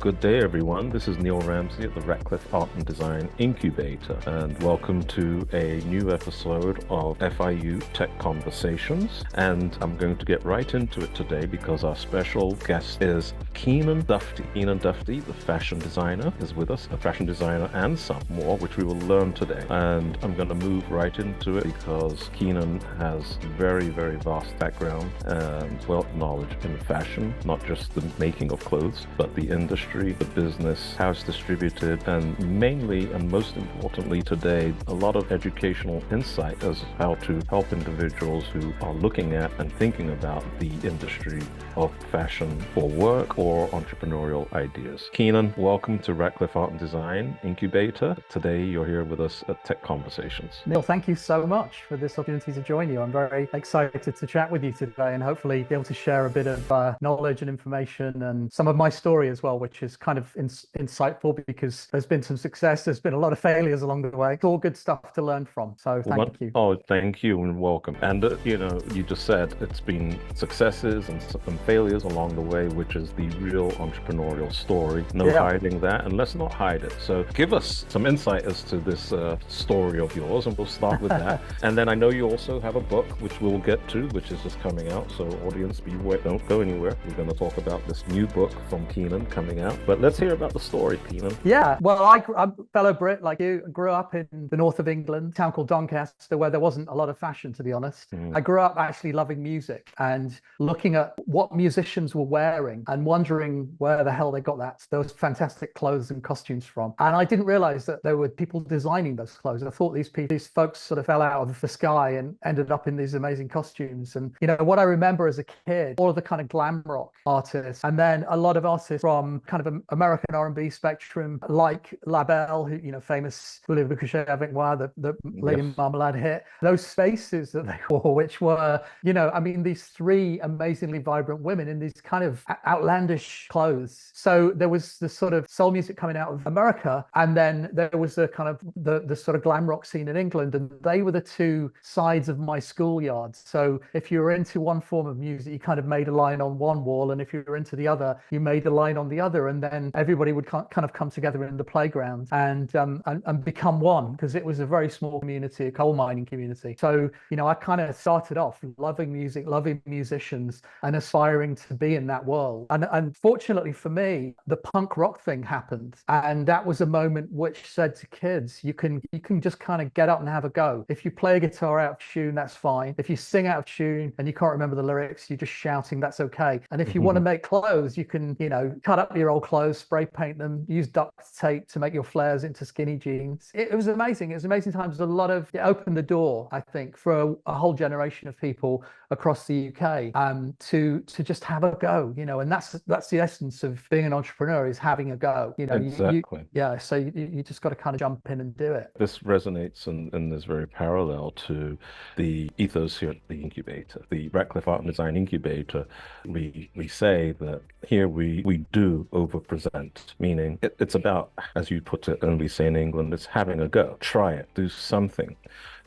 good day, everyone. This is Neil Ramsay at the Radcliffe Art and Design Incubator, and welcome to a new episode of FIU Tech Conversations. And I'm going to get right into it today because our special guest is Keanan Duffty. Keanan Duffty, the fashion designer, is with us, a fashion designer and some more, which we will learn today. And I'm going to move right into it because Keanan has very, very vast background and wealth of knowledge in fashion, not just the making of clothes, but the industry, the business, how it's distributed, and mainly and most importantly today, a lot of educational insight as how to help individuals who are looking at and thinking about the industry of fashion for work or entrepreneurial ideas. Keanan, welcome to Radcliffe Art and Design Incubator. Today you're here with us at Tech Conversations. Neil, thank you so much for this opportunity to join you. I'm very excited to chat with you today and hopefully be able to share a bit of knowledge and information and some of my story as well, which is kind of insightful because there's been some success, there's been a lot of failures along the way. It's all good stuff to learn from. So thank you. Oh, thank you and welcome. And you just said it's been successes and some failures along the way, which is the real entrepreneurial story. No hiding that, and let's not hide it. So give us some insight as to this story of yours, and we'll start with that. And then I know you also have a book, which we'll get to, which is just coming out. So audience, beware, don't go anywhere. We're going to talk about this new book from Keanan coming out. But let's hear about the story, Keanan. Yeah, well, I'm a fellow Brit like you. I grew up in the north of England, a town called Doncaster, where there wasn't a lot of fashion, to be honest. I grew up actually loving music and looking at what musicians were wearing and wondering where the hell they got those fantastic clothes and costumes from. And I didn't realize that there were people designing those clothes. I thought these folks sort of fell out of the sky and ended up in these amazing costumes. And what I remember as a kid, all of the kind of glam rock artists, and then a lot of artists from kind of American R&B spectrum, like Labelle, who famous Voulez-vous coucher avec moi, the Lady Marmalade hit. Those spaces that they wore, which were these three amazingly vibrant women in these kind of outlandish clothes. So there was this sort of soul music coming out of America, and then there was the kind of the sort of glam rock scene in England, and they were the two sides of my schoolyard. So if you were into one form of music, you kind of made a line on one wall, and if you were into the other, you made a line on the other, and then everybody would kind of come together in the playground and become one, because it was a very small community, a coal mining community. So I kind of started off loving music, loving musicians, and aspiring to be in that world. And fortunately for me, the punk rock thing happened, and that was a moment which said to kids, you can just kind of get up and have a go. If you play a guitar out of tune, that's fine. If you sing out of tune and you can't remember the lyrics, you're just shouting, that's okay. And if you want to make clothes, you can cut up your old clothes, spray paint them, use duct tape to make your flares into skinny jeans. It was amazing. It was amazing times. It opened the door, I think, for a whole generation of people across the UK to just have a go, and that's the essence of being an entrepreneur, is having a go. Exactly. So you just got to kind of jump in and do it. This resonates and is very parallel to the ethos here at the incubator, the Radcliffe Art and Design Incubator. We say that here we do over present, meaning it's about, as you put it, and we say in England, it's having a go. Try it, do something.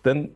Then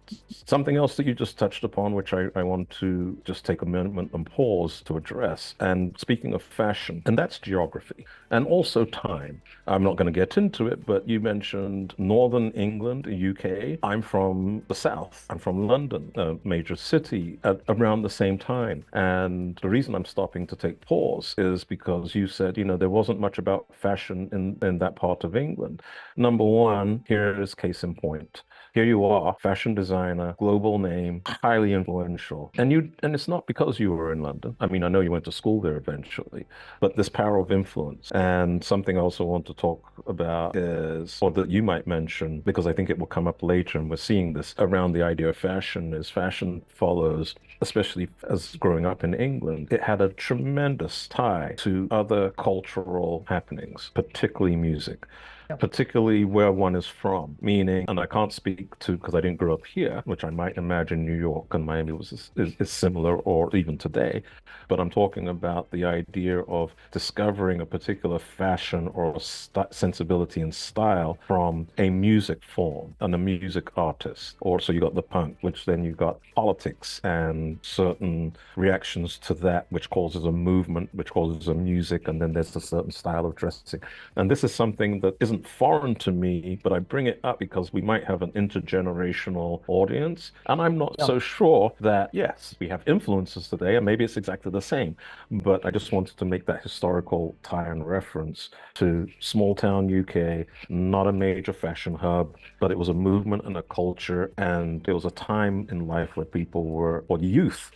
something else that you just touched upon, which I want to just take a moment and pause to address. And speaking of fashion, and that's geography and also time. I'm not going to get into it, but you mentioned Northern England, UK. I'm from the South. I'm from London, a major city, at around the same time. And the reason I'm stopping to take pause is because you said, there wasn't much about fashion in that part of England. Number one, here is case in point. Here you are, fashion designer, global name, highly influential. And it's not because you were in London. I mean, I know you went to school there eventually, but this power of influence. And something I also want to talk about is, or that you might mention, because I think it will come up later, and we're seeing this around the idea of fashion, is fashion follows, especially as growing up in England, it had a tremendous tie to other cultural happenings, particularly music. particularly where one is from, meaning, and I can't speak to because I didn't grow up here, which I might imagine New York and Miami is similar or even today, but I'm talking about the idea of discovering a particular fashion or sensibility and style from a music form and a music artist. Or so you got the punk, which then you got politics and certain reactions to that, which causes a movement, which causes a music, and then there's a certain style of dressing. And this is something that isn't foreign to me, but I bring it up because we might have an intergenerational audience. And I'm not so sure that, yes, we have influences today, and maybe it's exactly the same. But I just wanted to make that historical tie and reference to small town UK, not a major fashion hub, but it was a movement and a culture. And it was a time in life where people were, or youth,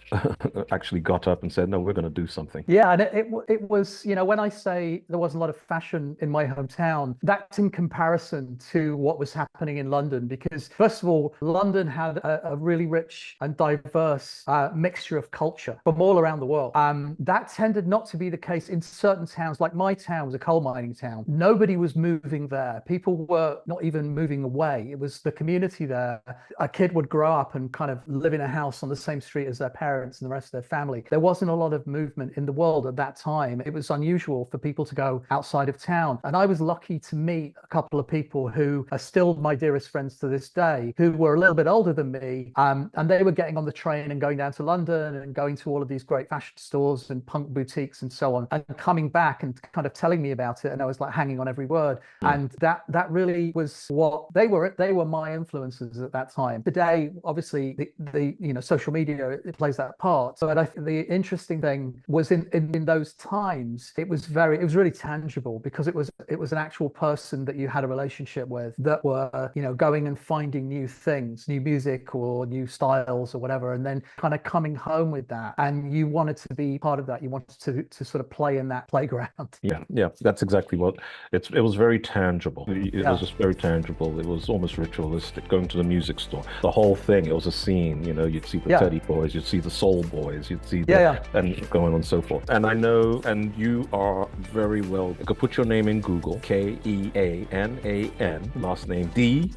actually got up and said, no, we're going to do something. Yeah, and it was, you know, when I say there wasn't a lot of fashion in my hometown, that's in comparison to what was happening in London. Because first of all, London had a really rich and diverse mixture of culture from all around the world. That tended not to be the case in certain towns. Like my town was a coal mining town. Nobody was moving there. People were not even moving away. It was the community there. A kid would grow up and kind of live in a house on the same street as their parents and the rest of their family. There wasn't a lot of movement in the world at that time. It was unusual for people to go outside of town. And I was lucky to meet a couple of people who are still my dearest friends to this day, who were a little bit older than me. And they were getting on the train and going down to London and going to all of these great fashion stores and punk boutiques and so on, and coming back and kind of telling me about it. And I was like hanging on every word. And that really was what they were my influences at that time. Today, obviously, the you know, social media, it plays that part. So the interesting thing was in those times, it was really tangible, because it was an actual person that you had a relationship with, that were, you know, going and finding new things, new music or new styles or whatever, and then kind of coming home with that. And you wanted to be part of that. You wanted to sort of play in that playground. Yeah, that's exactly what it was. Very tangible. It was just very tangible. It was almost ritualistic. Going to the music store, the whole thing. It was a scene. You know, you'd see the Teddy Boys, you'd see the Soul Boys, you'd see and going on and so forth. And I know, and you are very well. You could put your name in Google, Keanan, last name Duffty,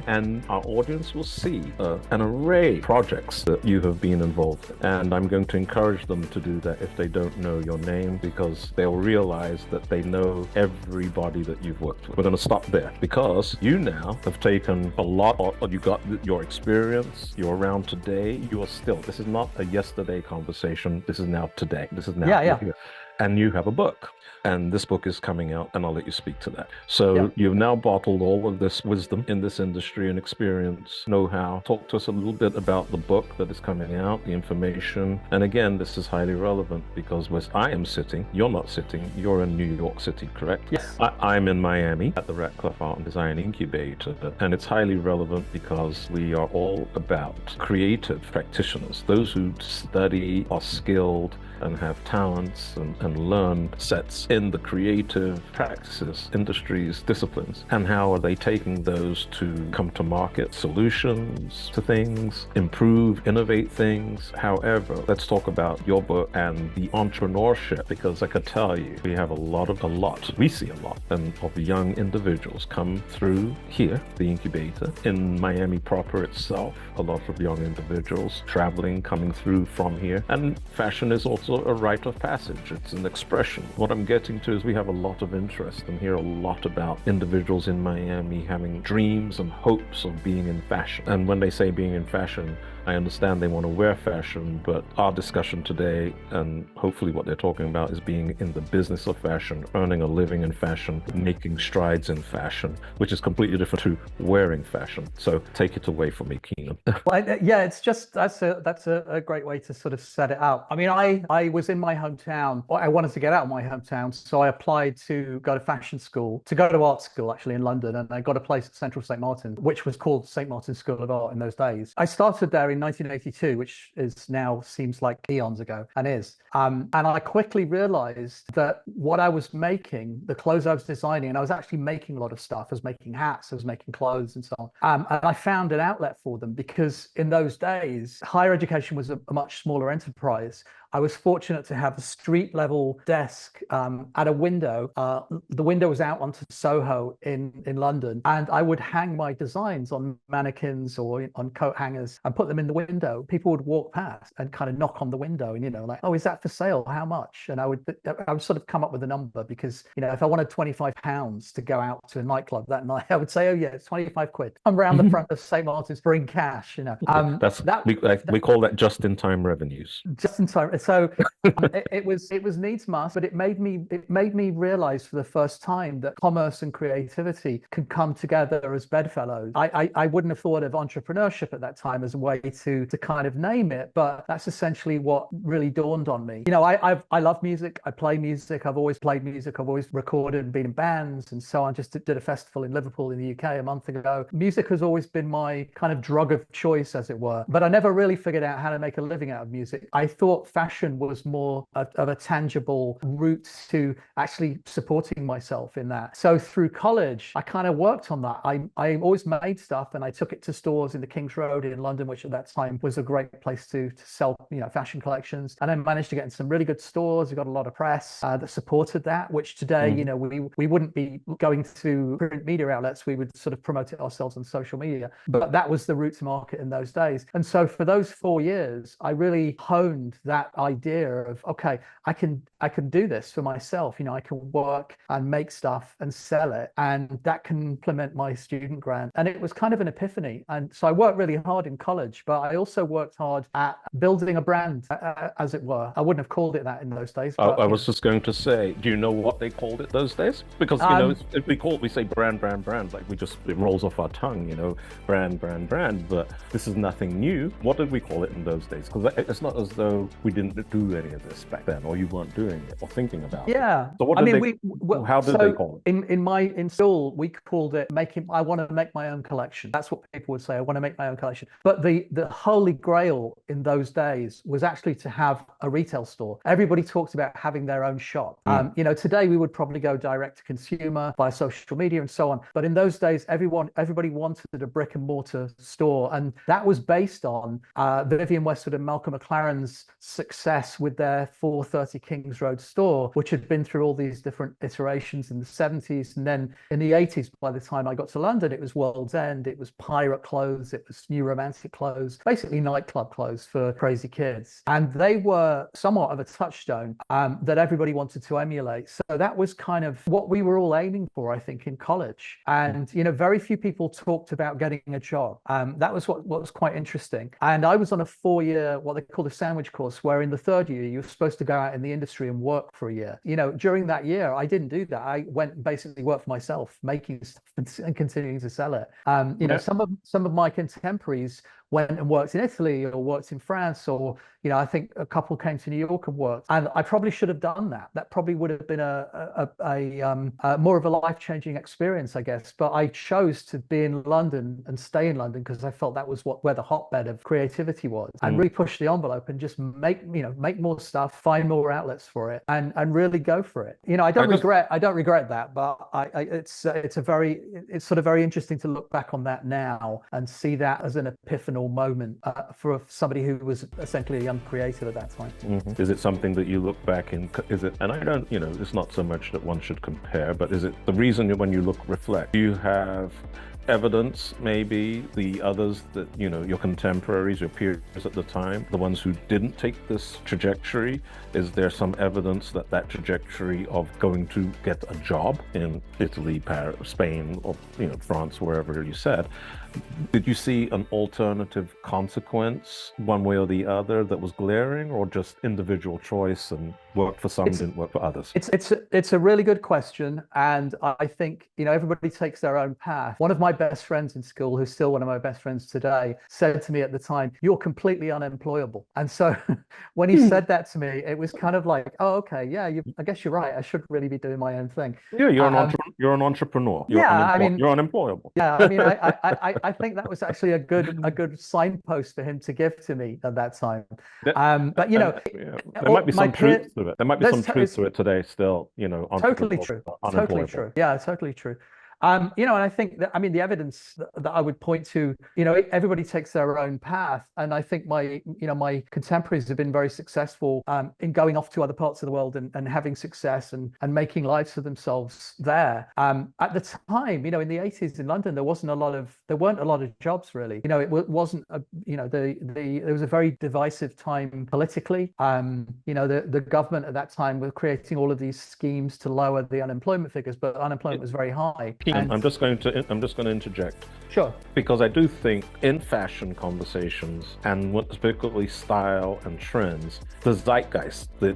and our audience will see an array of projects that you have been involved in. And I'm going to encourage them to do that if they don't know your name, because they'll realize that they know everybody that you've worked with. We're going to stop there, because you now have taken a lot, or you got your experience, you're around today, you are still, this is not a yesterday conversation, this is now today, this is now here. And you have a book, and this book is coming out, and I'll let you speak to that. So you've now bottled all of this wisdom in this industry and experience, know-how. Talk to us a little bit about the book that is coming out, the information. And again, this is highly relevant, because where I am sitting, you're not sitting, you're in New York City, correct? Yes. I'm in Miami at the Radcliffe Art and Design Incubator, and it's highly relevant because we are all about creative practitioners, those who study, are skilled, and have talents and learn sets in the creative practices, industries, disciplines, and how are they taking those to come to market solutions to things, improve, innovate things. However, let's talk about your book and the entrepreneurship, because I could tell you, we have we see a lot of young individuals come through here, the incubator, in Miami proper itself, a lot of young individuals traveling, coming through from here. And fashion is also a rite of passage. It's an expression. What I'm getting to is we have a lot of interest and hear a lot about individuals in Miami having dreams and hopes of being in fashion. And when they say being in fashion, I understand they want to wear fashion, but our discussion today, and hopefully what they're talking about, is being in the business of fashion, earning a living in fashion, making strides in fashion, which is completely different to wearing fashion. So take it away from me, Keanan. Well, yeah, it's just, that's a great way to sort of set it up. I mean, I was in my hometown. I wanted to get out of my hometown, so I applied to go to fashion school, to go to art school actually in London, and I got a place at Central St. Martin, which was called St. Martin's School of Art in those days. I started there in 1982, which is now seems like eons ago, and is. And I quickly realized that what I was making, the clothes I was designing, and I was actually making a lot of stuff. I was making hats, I was making clothes and so on. And I found an outlet for them, because in those days, higher education was a much smaller enterprise. I was fortunate to have a street level desk at a window. The window was out onto Soho in London, and I would hang my designs on mannequins or on coat hangers and put them in the window. People would walk past and kind of knock on the window and, like, oh, is that for sale? How much? And I would sort of come up with a number because, if I wanted £25 to go out to a nightclub that night, I would say, oh yeah, it's 25 quid. I'm around the front of St. Martin's, bring cash, we call that just-in-time revenues. Just in time. So it was needs must, but it made me realize for the first time that commerce and creativity can come together as bedfellows. I wouldn't have thought of entrepreneurship at that time as a way to kind of name it, but that's essentially what really dawned on me. I love music. I play music. I've always played music. I've always recorded and been in bands and so on. Just did a festival in Liverpool in the UK a month ago. Music has always been my kind of drug of choice, as it were, but I never really figured out how to make a living out of music. I thought fashion was more of a tangible route to actually supporting myself in that. So through college, I kind of worked on that. I always made stuff and I took it to stores in the King's Road in London, which at that time was a great place to sell, fashion collections. And I managed to get in some really good stores. We got a lot of press that supported that, which today, we wouldn't be going to print media outlets. We would sort of promote it ourselves on social media. But that was the route to market in those days. And so for those 4 years, I really honed that idea of, okay, I can do this for myself. I can work and make stuff and sell it, and that can implement my student grant. And it was kind of an epiphany. And so I worked really hard in college, but I also worked hard at building a brand, as it were. I wouldn't have called it that in those days. But, I was just going to say, do you know what they called it those days? Because if we say brand, like it rolls off our tongue, brand. But this is nothing new. What did we call it in those days? Because it's not as though we didn't do any of this back then, or you weren't doing it or thinking about it. Yeah. So what did how did they call it? In school, we called it I want to make my own collection. That's what people would say. I want to make my own collection. But the holy grail in those days was actually to have a retail store. Everybody talked about having their own shop. Today we would probably go direct to consumer via social media and so on. But in those days, everybody wanted a brick and mortar store. And that was based on Vivienne Westwood and Malcolm McLaren's success with their 430 Kings Road store, which had been through all these different iterations in the 70s. And then in the 80s, by the time I got to London, it was World's End, it was pirate clothes, it was new romantic clothes, basically nightclub clothes for crazy kids. And they were somewhat of a touchstone that everybody wanted to emulate. So that was kind of what we were all aiming for, I think, in college. And, very few people talked about getting a job. That was what was quite interesting. And I was on a 4-year, what they call a sandwich course, where in the third year, you were supposed to go out in the industry and work for a year. During that year, I didn't do that. I went and basically worked for myself, making stuff and continuing to sell it. Some of my contemporaries went and worked in Italy or worked in France, or I think a couple came to New York and worked. And I probably should have done that. That probably would have been a more of a life-changing experience, I guess. But I chose to be in London and stay in London because I felt that was where the hotbed of creativity was, and really push the envelope and just make more stuff, find more outlets for it, and really go for it. I don't regret that, but it's sort of very interesting to look back on that now and see that as an epiphanal moment for somebody who was essentially a young creative at that time. Mm-hmm. Is it something that you look back in? Is it? And I don't, it's not so much that one should compare, but is it the reason when you reflect? Do you have evidence, maybe the others that your contemporaries, your peers at the time, the ones who didn't take this trajectory? Is there some evidence that trajectory of going to get a job in Italy, Paris, Spain, or France, wherever you said, did you see an alternative consequence one way or the other that was glaring, or just individual choice and worked for some, didn't work for others? It's a really good question, and I think everybody takes their own path. One of my best friends in school, who's still one of my best friends today, said to me at the time, "You're completely unemployable." And so when he said that to me, it was kind of like, oh, okay, yeah, I guess you're right. I should really be doing my own thing. Yeah, you're an entrepreneur. You're unemployable. Yeah, I mean, I think that was actually a good signpost for him to give to me at that time. But there might be some truth to it. There might be some truth to it today still. Totally true. Totally true. Yeah, totally true. You know, and I think that, I mean, the evidence that I would point to, you know, everybody takes their own path. And I think my contemporaries have been very successful in going off to other parts of the world and having success and making lives for themselves there. At the time, you know, in the 80s in London, there weren't a lot of jobs really. You know, it wasn't, there was a very divisive time politically. You know, the government at that time were creating all of these schemes to lower the unemployment figures, but unemployment was very high. Keanan, I'm just going to interject. Sure. Because I do think in fashion conversations and particularly style and trends, the zeitgeist, the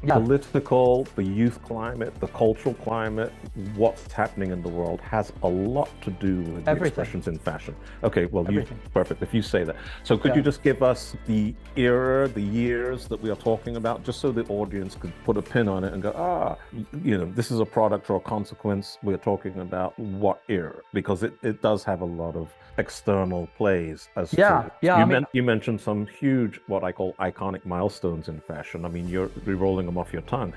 political, the youth climate, the cultural climate, what's happening in the world has a lot to do with the expressions in fashion. Okay, well, perfect if you say that. So could you just give us the era, the years that we are talking about, just so the audience could put a pin on it and go, you know, this is a product or a consequence. We're talking about what era, because it does have a lot of external plays as you mentioned some huge, what I call iconic milestones in fashion. I mean, you're rolling them off your tongue.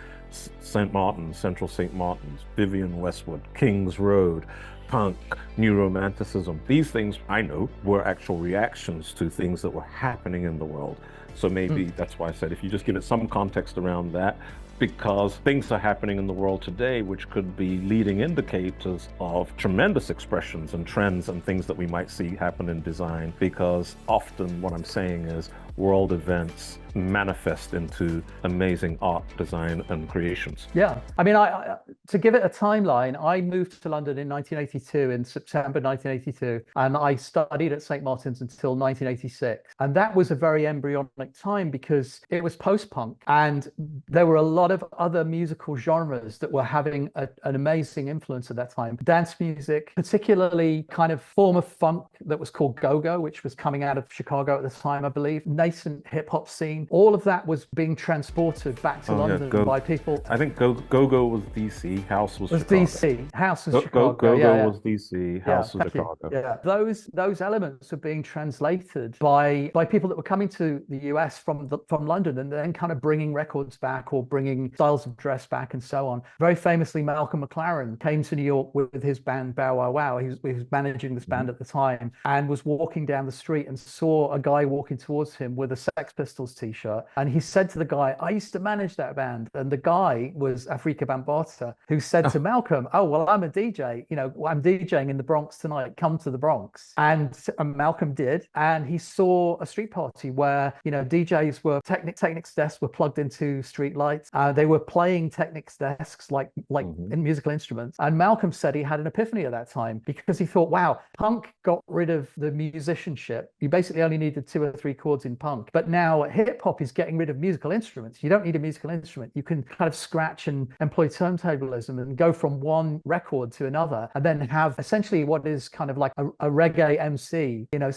St. Martin's, Central St. Martin's, Vivienne Westwood, King's Road, punk, new romanticism. These things I know were actual reactions to things that were happening in the world. So maybe that's why I said, if you just give it some context around that, because things are happening in the world today which could be leading indicators of tremendous expressions and trends and things that we might see happen in design, because often what I'm saying is world events manifest into amazing art, design, and creations. Yeah, I mean, to give it a timeline, I moved to London in 1982, in September 1982, and I studied at St. Martin's until 1986. And that was a very embryonic time because it was post-punk, and there were a lot of other musical genres that were having an amazing influence at that time. Dance music, particularly kind of form of funk that was called go-go, which was coming out of Chicago at the time, I believe. Nascent hip-hop scene. All of that was being transported back to London by people. I think go-go was DC, house was Chicago. DC, house was Chicago. Go-go was DC, house was Chicago. Yeah, those elements were being translated by people that were coming to the US from London, and then kind of bringing records back or bringing styles of dress back and so on. Very famously, Malcolm McLaren came to New York with his band Bow Wow Wow. He was managing this band at the time, and was walking down the street and saw a guy walking towards him with a Sex Pistols t-shirt, and he said to the guy, "I used to manage that band." And the guy was Afrika Bambaataa, who said to Malcolm, "Oh, well, I'm a DJ, you know, I'm DJing in the Bronx tonight, come to the Bronx." And Malcolm did, and he saw a street party where, you know, DJs were Technic's desks were plugged into street lights. They were playing Technic's desks like in musical instruments. And Malcolm said he had an epiphany at that time, because he thought, wow, punk got rid of the musicianship. You basically only needed 2 or 3 chords in punk. But now hip hop is getting rid of musical instruments. You don't need a musical instrument. You can kind of scratch and employ turntablism and go from one record to another, and then have essentially what is kind of like a reggae MC, you know,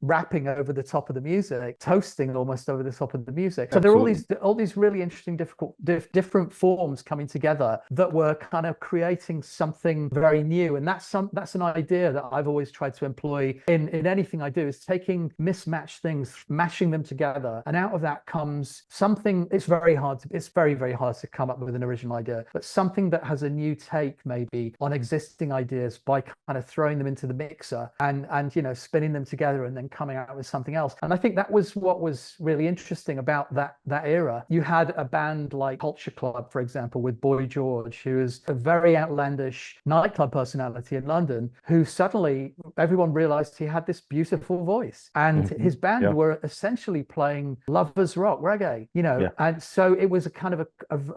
rapping over the top of the music, toasting almost over the top of the music. So there are all these really interesting, different forms coming together that were kind of creating something very new. And that's an idea that I've always tried to employ in anything I do, is taking mismatched things, mashing them together, and out of that comes something. It's very, very hard to come up with an original idea, but something that has a new take maybe on existing ideas by kind of throwing them into the mixer and you know, spinning them together and then coming out with something else. And I think that was what was really interesting about that era. You had a band like Culture Club, for example, with Boy George, who is a very outlandish nightclub personality in London, who suddenly everyone realized he had this beautiful voice, and his band were essentially playing lovers rock reggae, you know. And so it was a kind of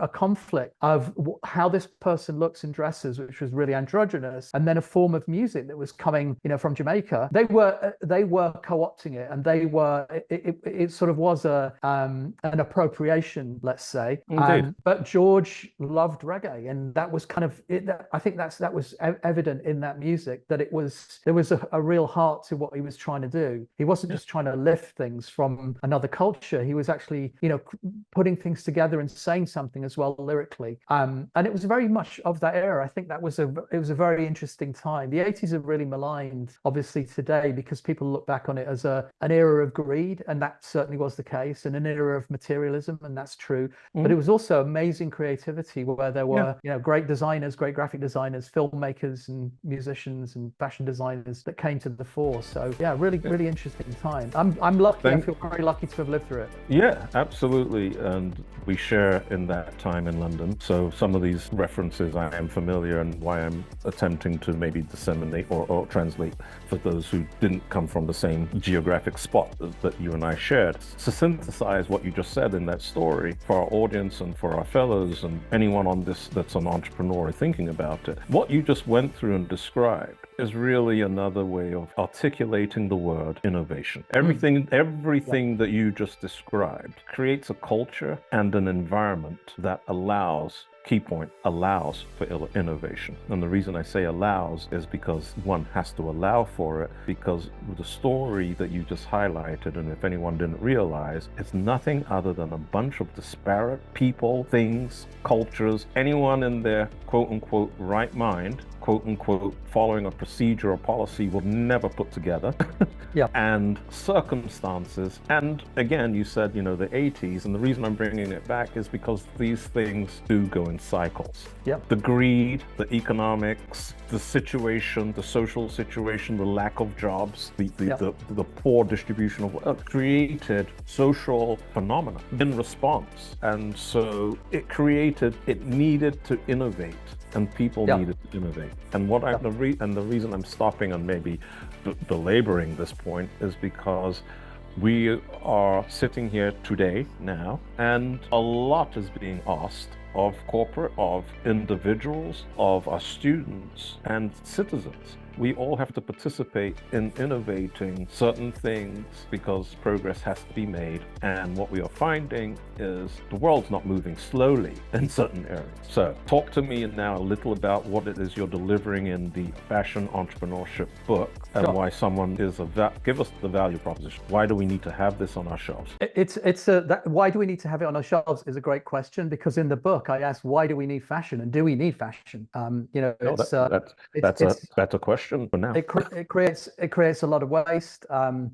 a conflict of how this person looks and dresses, which was really androgynous, and then a form of music that was coming, you know, from Jamaica. They were co-opting it, and it sort of was an appropriation, let's say. But George loved reggae, and that was kind of it. I think that was evident in that music, that there was a real heart to what he was trying to do. He wasn't just trying to lift things from another culture. He was actually, you know, putting things together and saying something as well lyrically. And it was very much of that era. I think it was a very interesting time. The 80s are really maligned, obviously, today, because people look back on it as an era of greed, and that certainly was the case, and an era of materialism, and that's true. But it was also amazing creativity where there were, great designers, great graphic designers, filmmakers and musicians and fashion designers that came to the fore. So yeah, really, really interesting time. I'm lucky. I feel very lucky to have lived through it. Yeah, absolutely. And we share in that time in London. So some of these references I am familiar, and why I'm attempting to maybe disseminate or translate for those who didn't come from the same geographic spot that you and I shared. To synthesize what you just said in that story for our audience and for our fellows and anyone on this that's an entrepreneur thinking about it, what you just went through and described is really another way of articulating the word innovation. Everything that you just described creates a culture and an environment that allows for innovation. And the reason I say allows is because one has to allow for it, because the story that you just highlighted, and if anyone didn't realize, it's nothing other than a bunch of disparate people, things, cultures, anyone in their quote unquote right mind, quote unquote, following a procedure or policy will never put together. And circumstances. And again, you said, the 80s, and the reason I'm bringing it back is because these things do go in cycles. The greed, the economics, the situation, the social situation, the lack of jobs, the poor distribution of wealth created social phenomena in response. And so it needed to innovate. And people needed to innovate. And the reason I'm stopping and maybe belaboring this point is because we are sitting here today now, and a lot is being asked of corporate, of individuals, of our students and citizens. We all have to participate in innovating certain things because progress has to be made. And what we are finding is the world's not moving slowly in certain areas. So talk to me now a little about what it is you're delivering in the fashion entrepreneurship book, and why someone is give us the value proposition. Why do we need to have this on our shelves? Why do we need to have it on our shelves is a great question, because in the book I asked, why do we need fashion, and do we need fashion? That's a question for now. It creates a lot of waste.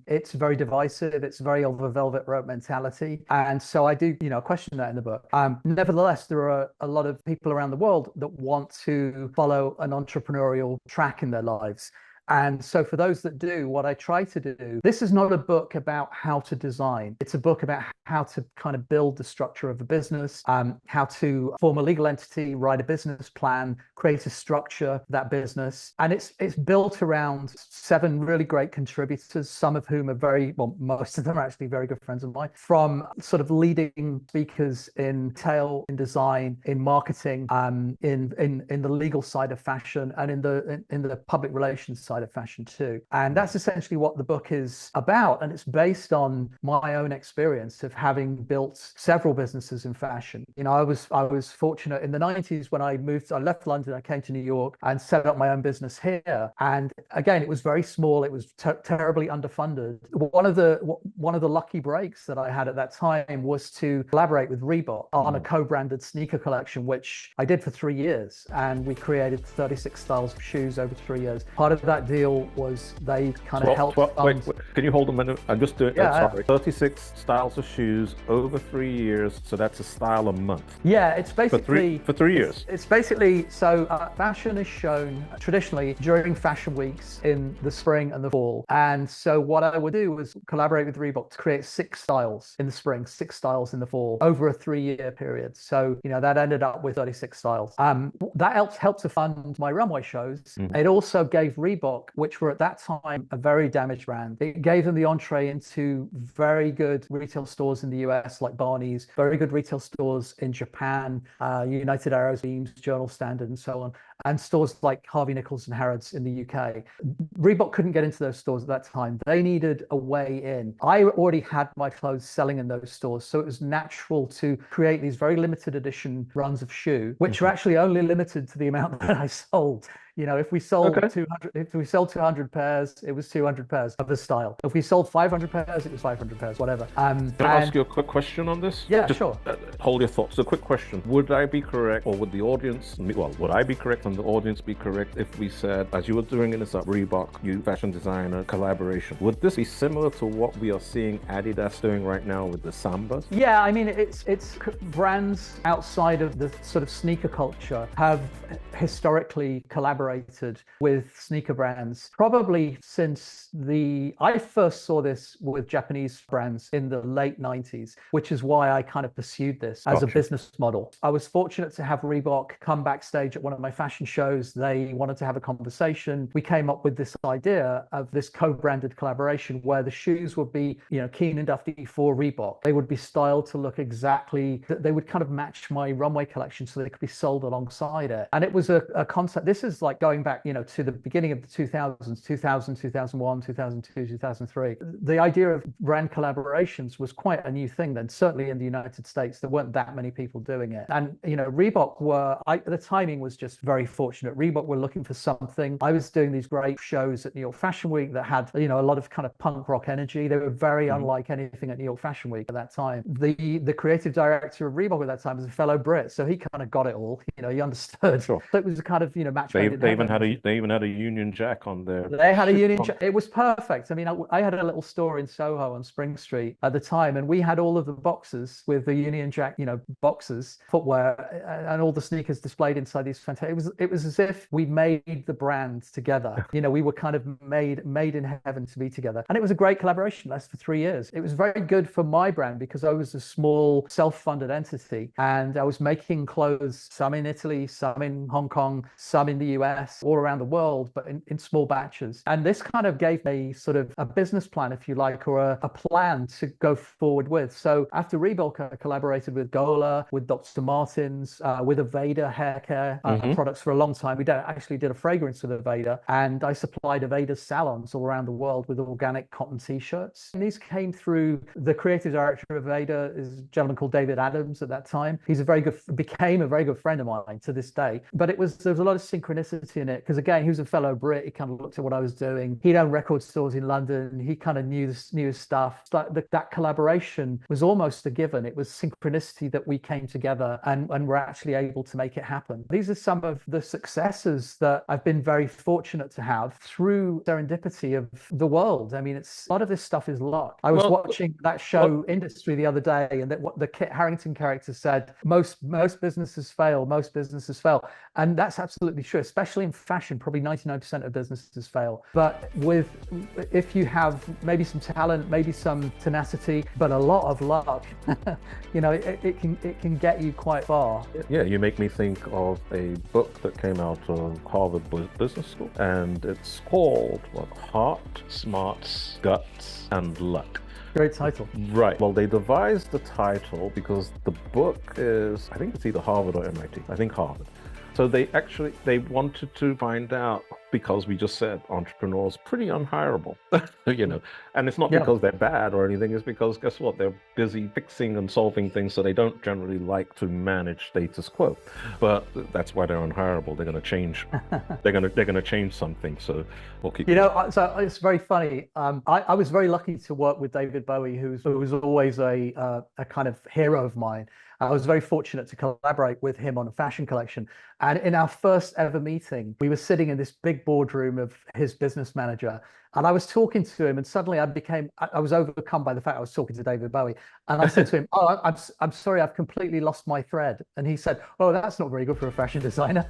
It's very divisive. It's very of a velvet rope mentality, and so I do question that in the book. Nevertheless, there are a lot of people around the world that want to follow an entrepreneurial track in their lives. And so for those that do, what I try to do, this is not a book about how to design. It's a book about how to kind of build the structure of a business, how to form a legal entity, write a business plan, create a structure for that business. And it's built around 7 really great contributors, some of whom are most of them are actually very good friends of mine, from sort of leading speakers in retail, in design, in marketing, in the legal side of fashion, and in the public relations side of fashion too. And that's essentially what the book is about. And it's based on my own experience of having built several businesses in fashion. I was fortunate in the 90s when I left London, I came to New York and set up my own business here. And again, it was very small. It was terribly underfunded. One of the lucky breaks that I had at that time was to collaborate with Reebok on a co-branded sneaker collection, which I did for 3 years. And we created 36 styles of shoes over 3 years. Part of that deal was they kind of helped. Wait, can you hold a minute? I'm just doing. Sorry. 36 styles of shoes over 3 years, so that's a style a month. Yeah, it's basically for 3 years. It's basically fashion is shown traditionally during fashion weeks in the spring and the fall. And so what I would do was collaborate with Reebok to create 6 styles in the spring, 6 styles in the fall over a 3-year period. So that ended up with 36 styles. That helped to fund my runway shows. It also gave Reebok, which were at that time a very damaged brand. It gave them the entree into very good retail stores in the US, like Barney's, very good retail stores in Japan, United Arrows, Beams, Journal Standard, and so on, and stores like Harvey Nichols and Harrods in the UK. Reebok couldn't get into those stores at that time. They needed a way in. I already had my clothes selling in those stores, so it was natural to create these very limited edition runs of shoe, which are actually only limited to the amount that I sold. You know, if we sold Okay. 200, if we sold 200 pairs, it was 200 pairs of the style. If we sold 500 pairs, it was 500 pairs, whatever. Can I ask you a quick question on this? Yeah, Just, sure. hold your thoughts. A quick question. Would I be correct, or would the audience, well, would I be correct and the audience be correct if we said, as you were doing in this Reebok, you fashion designer collaboration, would this be similar to what we are seeing Adidas doing right now with the Sambas? Yeah, I mean, it's brands outside of the sort of sneaker culture have historically collaborated with sneaker brands, probably since I first saw this with Japanese brands in the late 90s, which is why I kind of pursued this as a business model. I was fortunate to have Reebok come backstage at one of my fashion shows. They wanted to have a conversation. We came up with this idea of this co-branded collaboration where the shoes would be, you know, Keanan Duffty for Reebok. They would be styled to look exactly, they would kind of match my runway collection so they could be sold alongside it. And it was a concept. This is like going back, you know, to the beginning of the 2000s, 2000, 2001, 2002, 2003. The idea of brand collaborations was quite a new thing then. Certainly in the United States, there weren't that many people doing it. And, you know, Reebok the timing was just very fortunate. Reebok were looking for something. I was doing these great shows at New York Fashion Week that had, you know, a lot of kind of punk rock energy. They were very unlike anything at New York Fashion Week at that time. The creative director of Reebok at that time was a fellow Brit, so he kind of got it all. You know, he understood. Sure. So it was a kind of, you know, match. They even had a Union Jack on there. They had a Union Jack. It was perfect. I mean, I had a little store in Soho on Spring Street at the time, and we had all of the boxes with the Union Jack, you know, boxes, footwear, and all the sneakers displayed inside these fantastic. It was as if we made the brand together. You know, we were kind of made in heaven to be together, and it was a great collaboration. Lasted for 3 years. It was very good for my brand because I was a small self-funded entity, and I was making clothes, some in Italy, some in Hong Kong, some in the US, all around the world, but in small batches. And this kind of gave me sort of a business plan, if you like, or a plan to go forward with. So after Reebok, I collaborated with Gola, with Dr. Martens, with Aveda hair care products for a long time. We actually did a fragrance with Aveda, and I supplied Aveda's salons all around the world with organic cotton t-shirts. And these came through the creative director of Aveda is a gentleman called David Adams at that time. Became a very good friend of mine to this day. But there was a lot of synchronicity in it because, again, he was a fellow Brit. He kind of looked at what I was doing. He'd owned record stores in London. He kind of knew his stuff. It's like that collaboration was almost a given. It was synchronicity that we came together and were actually able to make it happen. These are some of the successes that I've been very fortunate to have through serendipity of the world. I mean, a lot of this stuff is luck. I was watching that show Industry the other day, and that what the Kit Harington character said, most businesses fail, and that's absolutely true, especially in fashion. Probably 99% of businesses fail, but if you have maybe some talent, maybe some tenacity, but a lot of luck, you know, it can get you quite far. Yeah, you make me think of a book that came out of Harvard Business School, and it's called Heart, Smarts, Guts, and Luck. Great title. Right. Well, they devised the title because the book is, I think it's either Harvard or MIT. I think Harvard. So they wanted to find out, because we just said entrepreneurs pretty unhireable, you know, and it's not because they're bad or anything. It's because, guess what? They're busy fixing and solving things, so they don't generally like to manage status quo. But that's why they're unhireable. They're going to change. they're going to change something. So we'll keep. You know, so it's very funny. I was very lucky to work with David Bowie, who was always a kind of hero of mine. I was very fortunate to collaborate with him on a fashion collection. And in our first ever meeting, we were sitting in this big boardroom of his business manager. And I was talking to him, and suddenly I was overcome by the fact I was talking to David Bowie. And I said to him, "Oh, I'm sorry, I've completely lost my thread." And he said, "Oh, that's not very good for a fashion designer."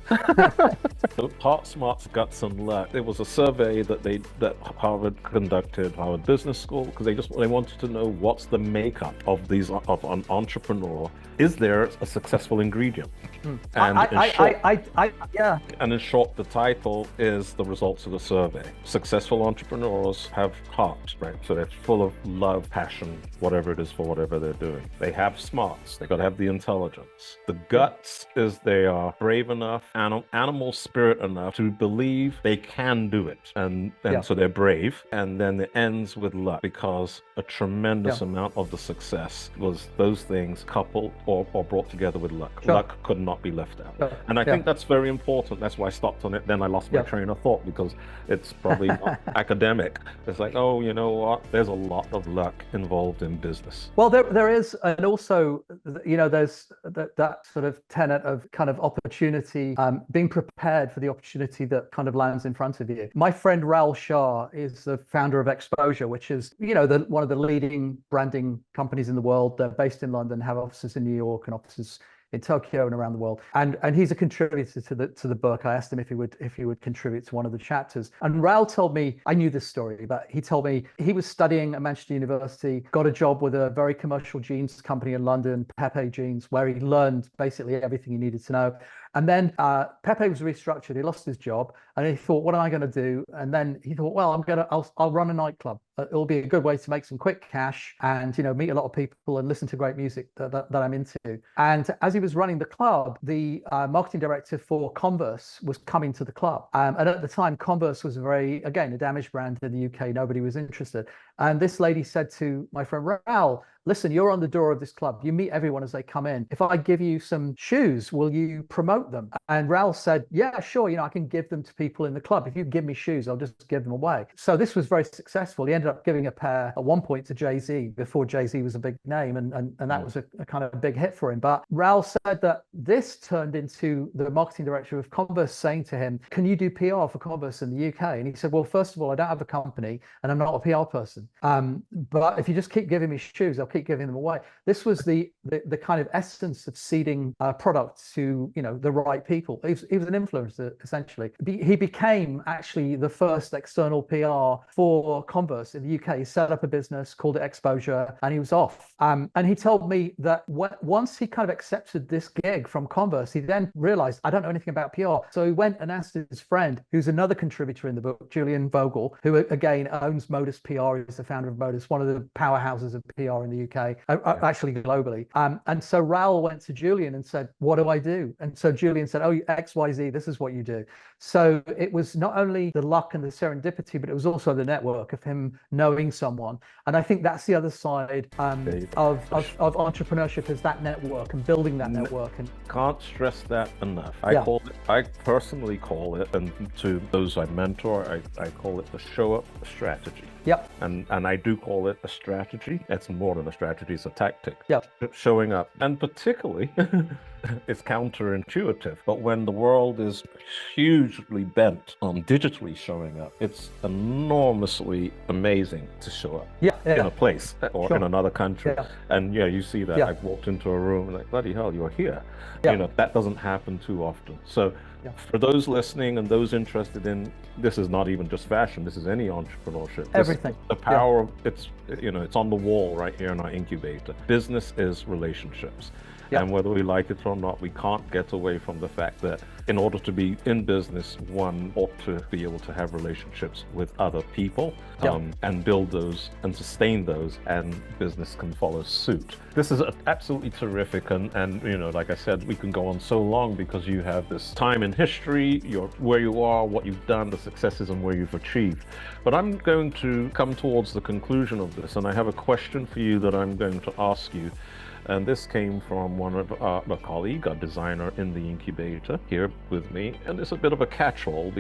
Heart, Smarts, Guts, and Luck. It was a survey that Harvard conducted, Harvard Business School, because they wanted to know what's the makeup of an entrepreneur. Is there a successful ingredient? And in short, the title is the results of the survey. Successful entrepreneur entrepreneurs have heart, right? So they're full of love, passion, whatever it is for whatever they're doing. They have smarts. They got to have the intelligence. The guts is they are brave enough, animal spirit enough to believe they can do it. And so they're brave. And then it ends with luck, because a tremendous amount of the success was those things coupled or brought together with luck. Luck could not be left out. And I think that's very important. That's why I stopped on it. Then I lost my train of thought, because it's probably not academic. It's like, oh, you know what? There's a lot of luck involved in business. Well, there is, and also, you know, there's that sort of tenet of kind of opportunity, being prepared for the opportunity that kind of lands in front of you. My friend Raoul Shah is the founder of Exposure, which is, you know, one of the leading branding companies in the world. They're based in London, have offices in New York and offices in Tokyo and around the world, and he's a contributor to the book. I asked him if he would contribute to one of the chapters, and Raoul told me, I knew this story, but he told me he was studying at Manchester University, got a job with a very commercial jeans company in London, Pepe Jeans, where he learned basically everything he needed to know. And then Pepe was restructured. He lost his job, and he thought, "What am I going to do?" And then he thought, "Well, I'll run a nightclub. It'll be a good way to make some quick cash, and meet a lot of people and listen to great music that I'm into." And as he was running the club, the marketing director for Converse was coming to the club, and at the time, Converse was a damaged brand in the UK. Nobody was interested. And this lady said to my friend Raoul, "Listen, you're on the door of this club. You meet everyone as they come in. If I give you some shoes, will you promote them?" And Raoul said, "Yeah, sure. I can give them to people in the club. If you give me shoes, I'll just give them away." So this was very successful. He ended up giving a pair at one point to Jay-Z before Jay-Z was a big name. And that was a kind of a big hit for him. But Raoul said that this turned into the marketing director of Converse saying to him, "Can you do PR for Converse in the UK?" And he said, "Well, first of all, I don't have a company and I'm not a PR person. But if you just keep giving me shoes, I'll keep giving them away." This was the kind of essence of seeding product to the right people. He was an influencer essentially. He became actually the first external PR for Converse in the UK. He set up a business, called it Exposure, and he was off. And he told me that once he kind of accepted this gig from Converse, he then realized, I don't know anything about PR. So he went and asked his friend, who's another contributor in the book, Julian Vogel, who again owns Modus PR. He's the founder of Modus, one of the powerhouses of PR in the UK, actually globally. And so Raoul went to Julian and said, "What do I do?" And so Julian said, "Oh, XYZ, this is what you do." So it was not only the luck and the serendipity, but it was also the network of him knowing someone. And I think that's the other side of entrepreneurship, is that network and building that network. And can't stress that enough. I personally call it, and to those I mentor, I call it the show up strategy. Yep. And I do call it a strategy. It's more than a strategy, it's a tactic. Yep. Showing up. And particularly, it's counterintuitive, but when the world is hugely bent on digitally showing up, it's enormously amazing to show up in a place or in another country. Yeah. And you see that. I've walked into a room and like, bloody hell, you're here. Yeah. That doesn't happen too often. So for those listening and those interested in, this is not even just fashion, this is any entrepreneurship. Everything. The power of it's on the wall right here in our incubator. Business is relationships. And whether we like it or not, we can't get away from the fact that in order to be in business, one ought to be able to have relationships with other people and build those and sustain those, and business can follow suit. This is absolutely terrific. And like I said, we can go on so long because you have this time in history, where you are, what you've done, the successes and where you've achieved. But I'm going to come towards the conclusion of this, and I have a question for you that I'm going to ask you. And this came from one of a colleague, a designer in the incubator here with me. And it's a bit of a catch-all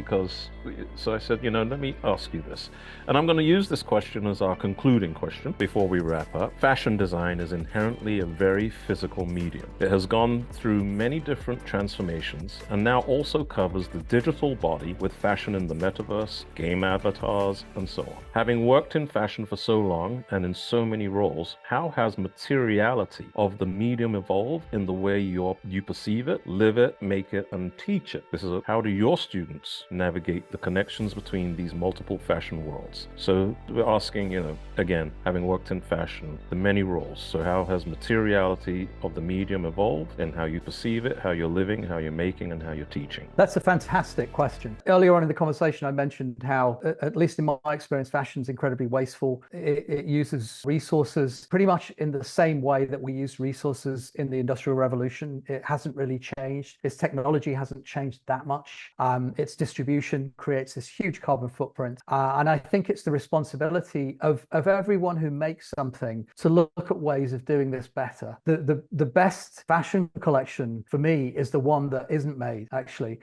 so I said, let me ask you this. And I'm going to use this question as our concluding question before we wrap up. Fashion design is inherently a very physical medium. It has gone through many different transformations and now also covers the digital body with fashion in the metaverse, game avatars, and so on. Having worked in fashion for so long and in so many roles, how has materiality of the medium evolved in the way you perceive it, live it, make it, and teach it. This is how do your students navigate the connections between these multiple fashion worlds. So we're asking, again, having worked in fashion, the many roles. So how has materiality of the medium evolved and how you perceive it, how you're living, how you're making, and how you're teaching? That's a fantastic question. Earlier on in the conversation, I mentioned how, at least in my experience, fashion is incredibly wasteful. It uses resources pretty much in the same way that we used resources in the Industrial Revolution. It hasn't really changed. Its technology hasn't changed that much. Its distribution creates this huge carbon footprint. And I think it's the responsibility of everyone who makes something to look at ways of doing this better. The best fashion collection for me is the one that isn't made, actually.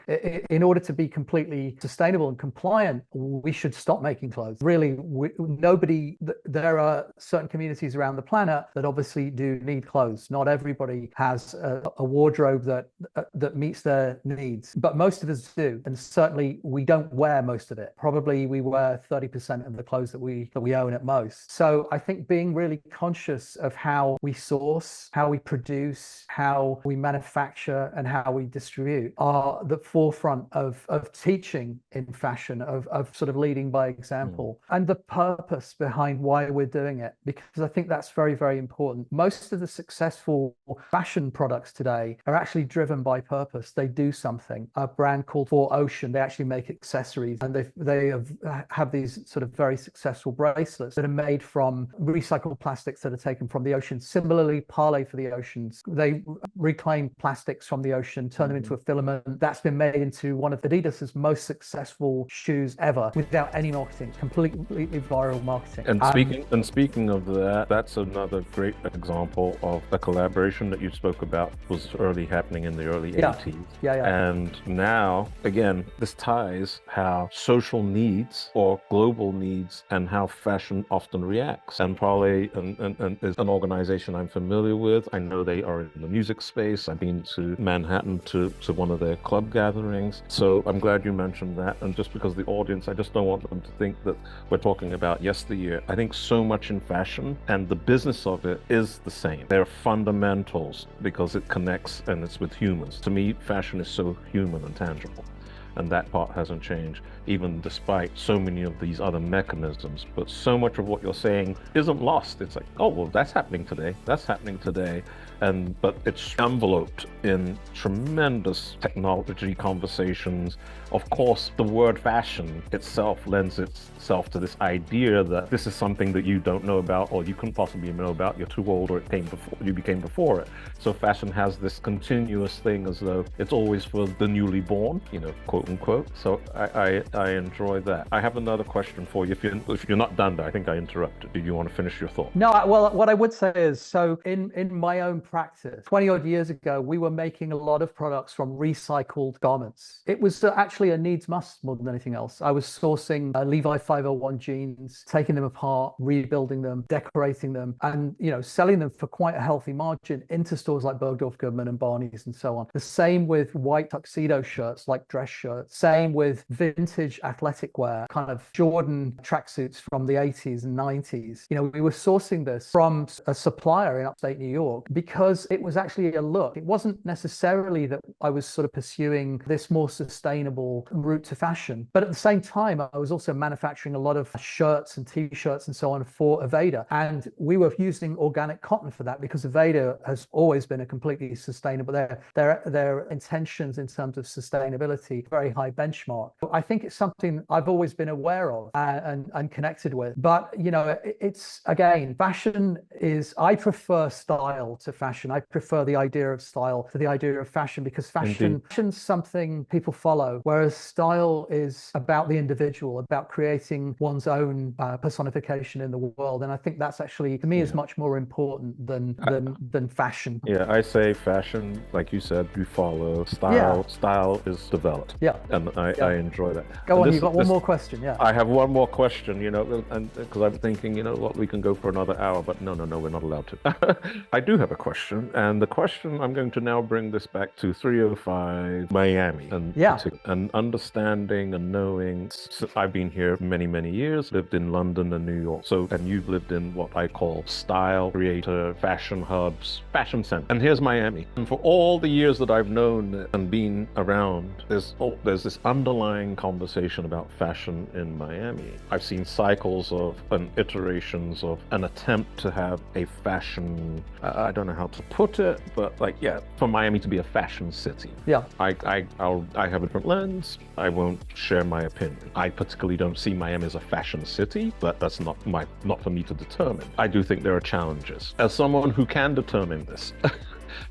In order to be completely sustainable and compliant, we should stop making clothes. Really, there are certain communities around the planet that obviously do need clothes. Not everybody has a wardrobe that meets their needs, but most of us do. And certainly we don't wear most of it. Probably we wear 30% of the clothes that we own at most. So I think being really conscious of how we source, how we produce, how we manufacture, and how we distribute are the forefront of teaching in fashion, of sort of leading by example, and the purpose behind why we're doing it, because I think that's very, very important. Most of the successful fashion products today are actually driven by purpose. They do something. A brand called For Ocean, they actually make accessories, and they have these sort of very successful bracelets that are made from recycled plastics that are taken from the ocean. Similarly, Parley for the Oceans, they reclaim plastics from the ocean, turn them into a filament that's been made into one of Adidas's most successful shoes ever without any marketing, completely viral marketing. And speaking of that, that's another great example of a collaboration that you spoke about was happening in the early 80s. And now, again, this ties how social needs or global needs and how fashion often reacts. And Parley is an organization I'm familiar with. I know they are in the music space. I've been to Manhattan to one of their club gatherings. So I'm glad you mentioned that. And just because the audience, I just don't want them to think that we're talking about yesteryear. I think so much in fashion and the business of it is the same. They're fundamentals because it connects and it's with humans. To me, fashion is so human and tangible. And that part hasn't changed, even despite so many of these other mechanisms. But so much of what you're saying isn't lost. It's like, oh, well, that's happening today. That's happening today. But it's enveloped in tremendous technology conversations. Of course, the word fashion itself lends itself to this idea that this is something that you don't know about or you couldn't possibly know about. You're too old or you became before it. So fashion has this continuous thing as though it's always for the newly born, quote unquote. So I enjoy that. I have another question for you. If you're not done there, I think I interrupted. Do you want to finish your thought? No, well, what I would say is, so in my own practice, 20 odd years ago, we were making a lot of products from recycled garments. It was actually a needs must more than anything else. I was sourcing Levi 501 jeans, taking them apart, rebuilding them, decorating them, and selling them for quite a healthy margin into stores like Bergdorf Goodman and Barney's and so on. The same with white tuxedo shirts, like dress shirts. Same with vintage athletic wear, kind of Jordan tracksuits from the 80s and 90s. We were sourcing this from a supplier in upstate New York because it was actually a look. It wasn't necessarily that I was sort of pursuing this more sustainable route to fashion, but at the same time, I was also manufacturing a lot of shirts and t-shirts and so on for Aveda. And we were using organic cotton for that because Aveda has always been a completely sustainable, their intentions in terms of sustainability, very high benchmark. I think it's something I've always been aware of and connected with. But, it's, again, fashion is, I prefer style to fashion. I prefer the idea of style to the idea of fashion because fashion's something people follow, whereas style is about the individual, about creating one's own personification in the world. And I think that's actually, to me, is much more important than fashion. Yeah, I say fashion, like you said, you follow. Style is developed. Yeah. And I enjoy that. Go on, you've got one more question, yeah. I have one more question, and because I'm thinking, what, we can go for another hour, but no, we're not allowed to. I do have a question question. And the question, I'm going to now bring this back to 305 Miami and understanding and knowing. I've been here many, many years, lived in London and New York. So, and you've lived in what I call style creator, fashion hubs, fashion center. And here's Miami. And for all the years that I've known it and been around, there's this underlying conversation about fashion in Miami. I've seen cycles of and iterations of an attempt to have a fashion, I don't know how to put it, but like, yeah, for Miami to be a fashion city. Yeah. I have a different lens. I won't share my opinion. I particularly don't see Miami as a fashion city, but that's not for me to determine. I do think there are challenges. As someone who can determine this,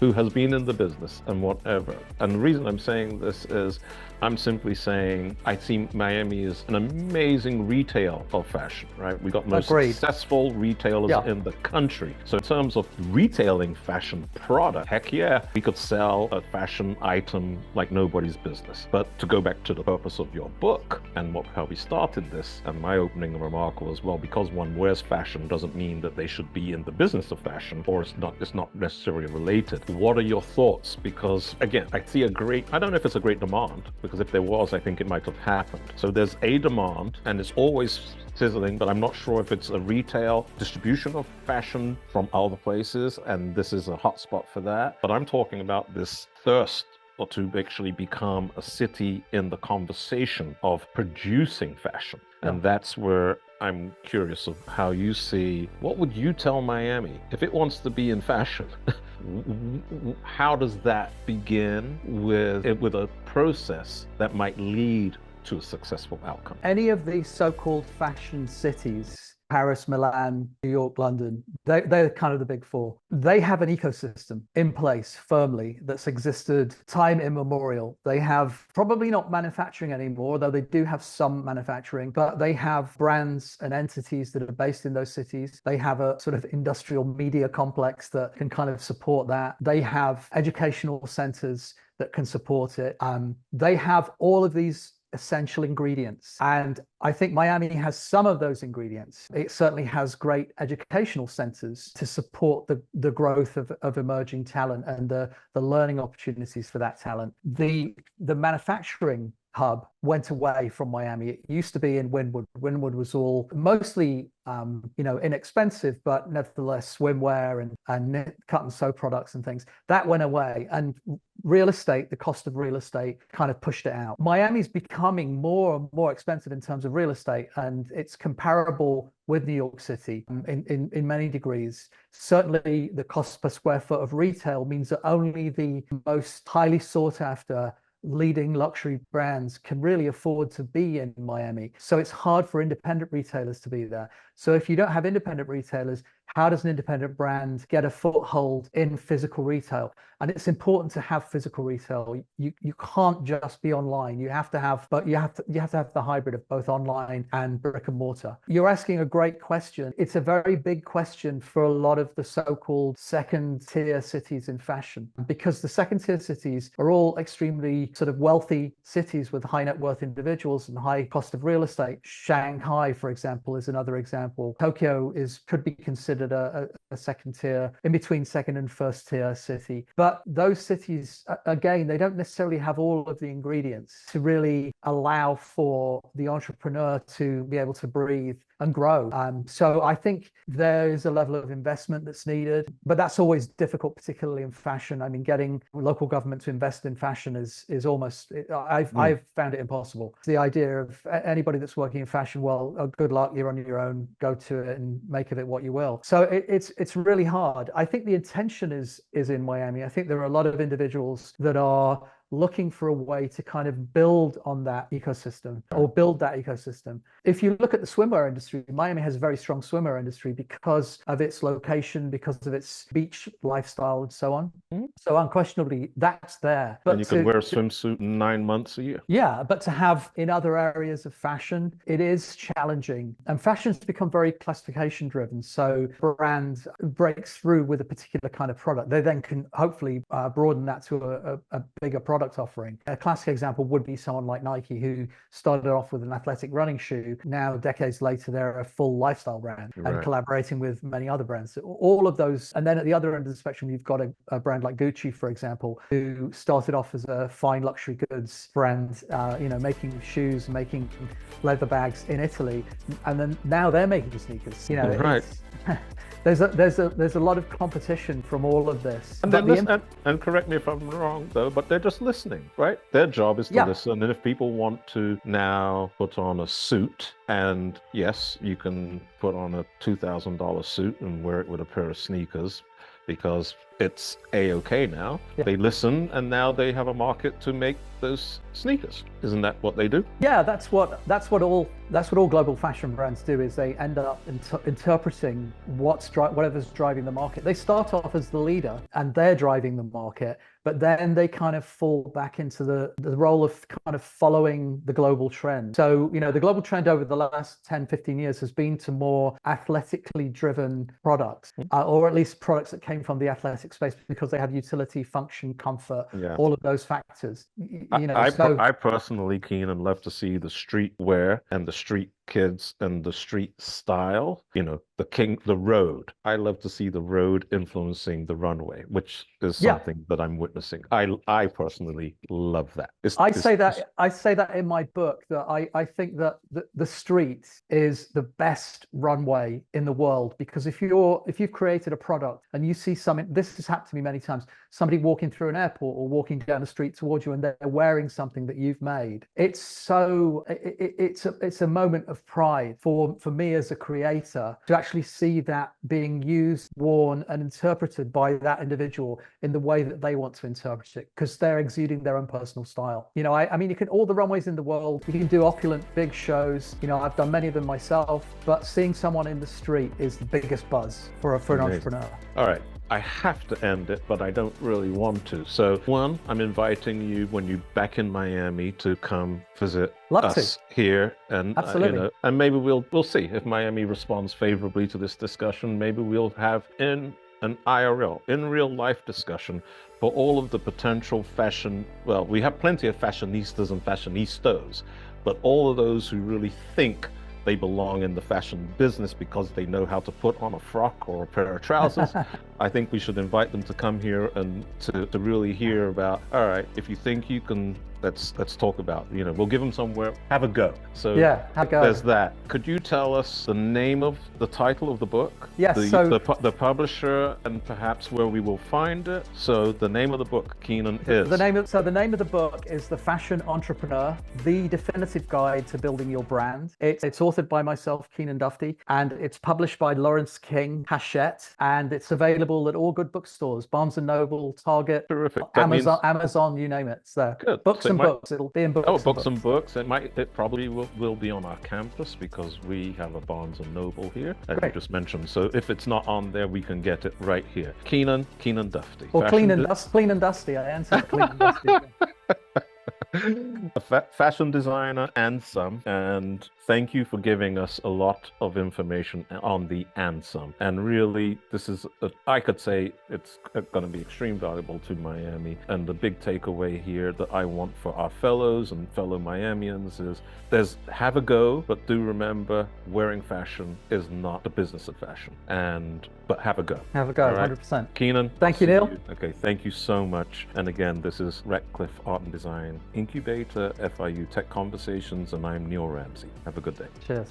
who has been in the business and whatever. And the reason I'm saying this is I'm simply saying I see Miami as an amazing retail of fashion, right? We got most successful retailers in the country. So in terms of retailing fashion product, heck yeah, we could sell a fashion item like nobody's business. But to go back to the purpose of your book and how we started this, and my opening remark was, well, because one wears fashion doesn't mean that they should be in the business of fashion, or it's not necessarily related. What are your thoughts? Because again, I see I don't know if it's a great demand, because if there was, I think it might have happened. So there's a demand and it's always sizzling, but I'm not sure if it's a retail distribution of fashion from other places, and this is a hotspot for that. But I'm talking about this thirst or to actually become a city in the conversation of producing fashion. And that's where I'm curious of how you see, what would you tell Miami if it wants to be in fashion? How does that begin with a process that might lead to a successful outcome? Any of these so-called fashion cities, Paris, Milan, New York, London, they're kind of the big four. They have an ecosystem in place firmly that's existed time immemorial. They have probably not manufacturing anymore, though they do have some manufacturing, but they have brands and entities that are based in those cities. They have a sort of industrial media complex that can kind of support that. They have educational centers that can support it. They have all of these essential ingredients. And I think Miami has some of those ingredients. It certainly has great educational centers to support the growth of emerging talent and the learning opportunities for that talent. The manufacturing hub went away from Miami. It used to be in Wynwood. Wynwood was all mostly inexpensive, but nevertheless swimwear and cut and sew products and things. That went away, and real estate, the cost of real estate kind of pushed it out. Miami's becoming more and more expensive in terms of real estate, and it's comparable with New York City in many degrees. Certainly the cost per square foot of retail means that only the most highly sought after leading luxury brands can really afford to be in Miami. So it's hard for independent retailers to be there. So if you don't have independent retailers, how does an independent brand get a foothold in physical retail? And it's important to have physical retail. You can't just be online. You have to have the hybrid of both online and brick and mortar. You're asking a great question. It's a very big question for a lot of the so-called second tier cities in fashion, because the second tier cities are all extremely sort of wealthy cities with high net worth individuals and high cost of real estate. Shanghai, for example, is another example. Tokyo could be considered a second tier, in between second and first tier city. But those cities, again, they don't necessarily have all of the ingredients to really allow for the entrepreneur to be able to breathe and grow. So I think there is a level of investment that's needed, but that's always difficult, particularly in fashion. I mean, getting local government to invest in fashion is almost, I've found it impossible. The idea of anybody that's working in fashion, well, good luck, you're on your own, go to it and make of it what you will. So it's really hard. I think the intention is in Miami. I think there are a lot of individuals that are looking for a way to kind of build on that ecosystem or build that ecosystem. If you look at the swimwear industry, Miami has a very strong swimwear industry because of its location, because of its beach lifestyle and so on. So unquestionably, that's there. But and you could wear a swimsuit 9 months a year. Yeah, but to have in other areas of fashion, it is challenging. And fashion's become very classification driven. So brand breaks through with a particular kind of product. They then can hopefully broaden that to a bigger product. product offering. A classic example would be someone like Nike, who started off with an athletic running shoe. Now, decades later, they're a full lifestyle brand and collaborating with many other brands. All of those. And then at the other end of the spectrum, you've got a brand like Gucci, for example, who started off as a fine luxury goods brand, making shoes, making leather bags in Italy, and then now they're making sneakers. There's a lot of competition from all of this. And correct me if I'm wrong, though, but they're just listening, right? Their job is to listen. And if people want to now put on a suit, and yes, you can put on a $2,000 suit and wear it with a pair of sneakers, because it's A-okay now. They listen, and now they have a market to make those sneakers. Isn't that what they do? Yeah, that's what all global fashion brands do, is they end up interpreting whatever's driving the market. They start off as the leader and they're driving the market, but then they kind of fall back into the role of kind of following the global trend. So, the global trend over the last 10, 15 years has been to more athletically driven products, or at least products that came from the athletic space because they have utility, function, comfort, all of those factors. I personally, Keanan, love to see the street wear and the street kids and the street style, the road. I love to see the road influencing the runway, which is something that I'm witnessing. I personally love that. I say that in my book, that I think that the street is the best runway in the world, because if you've created a product and you see something, this has happened to me many times, somebody walking through an airport or walking down the street towards you and they're wearing something that you've made. It's a moment of pride for me as a creator to actually see that being used, worn, and interpreted by that individual in the way that they want to interpret it, because they're exuding their own personal style. I mean, you can, all the runways in the world, you can do opulent big shows. I've done many of them myself, but seeing someone in the street is the biggest buzz for an entrepreneur. All right. I have to end it, but I don't really want to. So, one, I'm inviting you when you're back in Miami to come visit us here, and absolutely, and maybe we'll see if Miami responds favorably to this discussion. Maybe we'll have an IRL, in real life discussion for all of the potential fashion. Well, we have plenty of fashionistas and fashionistas, but all of those who really think they belong in the fashion business because they know how to put on a frock or a pair of trousers. I think we should invite them to come here and to really hear about, all right, if you think you can, let's talk about, we'll give them somewhere, have a go. So have a go. There's that. Could you tell us the title of the book? Yes. The publisher, and perhaps where we will find it. So the name of the book, Keanan, is? The name of the book is The Fashion Entrepreneur, The Definitive Guide to Building Your Brand. It's authored by myself, Keanan Duffty, and it's published by Laurence King, Hachette, and it's available at all good bookstores, Barnes & Noble, Target, terrific. Amazon, you name it. It's there. Good. Books and books. It'll be in books. Oh, books and books. It probably will be on our campus because we have a Barnes & Noble here, as you just mentioned. So if it's not on there, we can get it right here. Keanan Duffty. Or Clean and Dusty. I answered Clean and Dusty. A fashion designer and thank you for giving us a lot of information on the some. And really, I could say it's going to be extremely valuable to Miami. And the big takeaway here that I want for our fellows and fellow Miamians is have a go, but do remember, wearing fashion is not the business of fashion. But have a go. Have a go, right? 100%. Keanan. Thank you, Neil. Okay, thank you so much. And again, this is Radcliffe Art and Design Incubator, FIU Tech Conversations, and I'm Neil Ramsay. Have a good day. Cheers.